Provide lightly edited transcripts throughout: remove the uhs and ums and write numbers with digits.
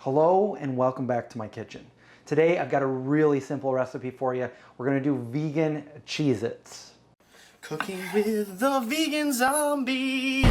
Hello and welcome back to my kitchen. Today I've got a really simple recipe for you. We're gonna do vegan Cheez Its. Cooking with the vegan zombie.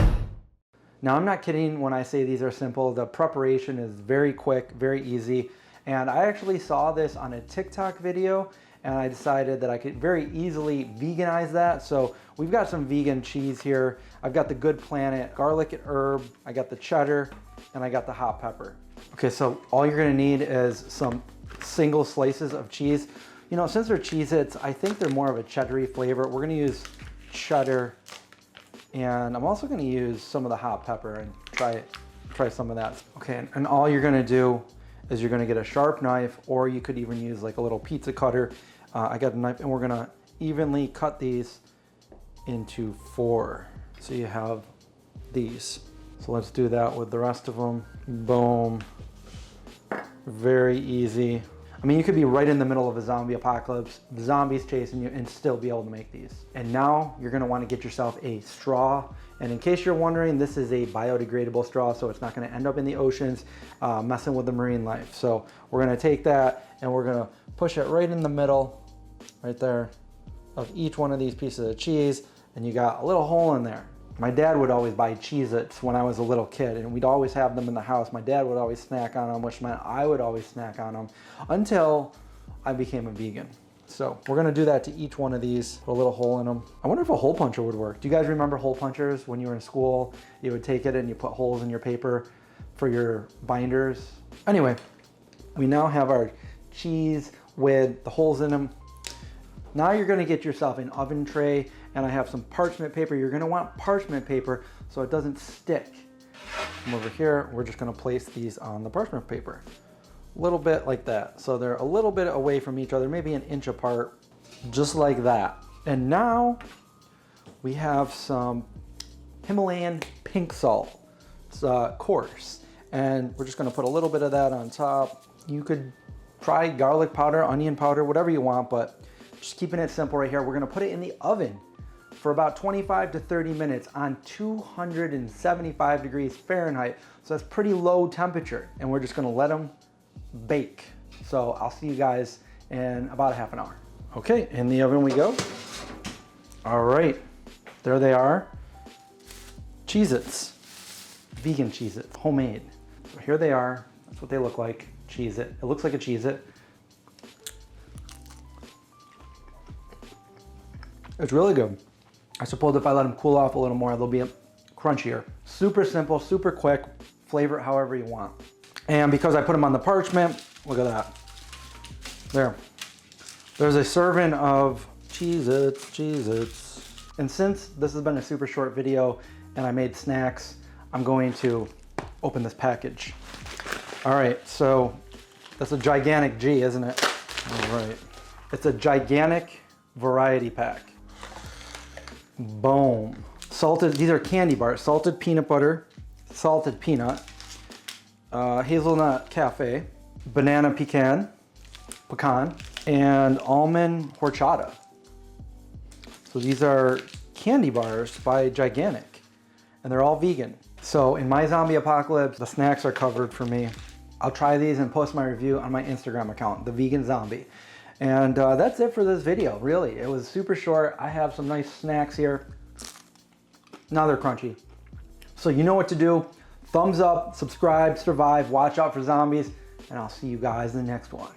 Now I'm not kidding when I say these are simple. The preparation is very quick, very easy. And I actually saw this on a TikTok video and I decided that I could very easily veganize that. So we've got some vegan cheese here. I've got the Good Planet garlic and herb. I got the cheddar and I got the hot pepper. Okay, so all you're gonna need is some single slices of cheese. You know, since they're Cheez Its, I think they're more of a cheddary flavor. We're gonna use cheddar, and I'm also gonna use some of the hot pepper and try some of that. Okay, and all you're gonna do is you're gonna get a sharp knife, or you could even use like a little pizza cutter. I got a knife, and we're gonna evenly cut these into 4. So you have these. So let's do that with the rest of them. Boom. Very easy. I mean, you could be right in the middle of a zombie apocalypse, the zombies chasing you, and still be able to make these. And now you're gonna wanna get yourself a straw. And in case you're wondering, this is a biodegradable straw, so it's not gonna end up in the oceans messing with the marine life. So we're gonna take that and we're gonna push it right in the middle, right there, of each one of these pieces of cheese, and you got a little hole in there. My dad would always buy Cheez Its when I was a little kid, and we'd always have them in the house. My dad would always snack on them, which meant I would always snack on them until I became a vegan. So we're gonna do that to each one of these, put a little hole in them. I wonder if a hole puncher would work. Do you guys remember hole punchers when you were in school? You would take it and you put holes in your paper for your binders. Anyway, we now have our cheese with the holes in them. Now you're gonna get yourself an oven tray, and I have some parchment paper. You're gonna want parchment paper so it doesn't stick. From over here, we're just gonna place these on the parchment paper. A little bit like that. So they're a little bit away from each other, maybe an inch apart, just like that. And now we have some Himalayan pink salt. It's coarse. And we're just gonna put a little bit of that on top. You could try garlic powder, onion powder, whatever you want, but just keeping it simple right here. We're gonna put it in the oven for about 25 to 30 minutes on 275 degrees Fahrenheit. So that's pretty low temperature. And we're just gonna let them bake. So I'll see you guys in about a half an hour. Okay, in the oven we go. All right, there they are. Cheez Its, vegan Cheez Its, homemade. So here they are, that's what they look like, Cheez It. It looks like a Cheez It. It's really good. I suppose if I let them cool off a little more, they'll be crunchier. Super simple, super quick, flavor it however you want. And because I put them on the parchment, look at that. There. There's a serving of Cheez Its, Cheez Its. And since this has been a super short video and I made snacks, I'm going to open this package. All right, so that's a gigantic G, isn't it? All right. It's a gigantic variety pack. Boom. Salted, these are candy bars, salted peanut butter, salted peanut, hazelnut cafe, banana pecan, and almond horchata. So these are candy bars by Gigantic, and they're all vegan. So in my zombie apocalypse, the snacks are covered for me. I'll try these and post my review on my Instagram account, The Vegan Zombie. And that's it for this video, really. It was super short. I have some nice snacks here. Now they're crunchy. So you know what to do. Thumbs up, subscribe, survive, watch out for zombies, and I'll see you guys in the next one.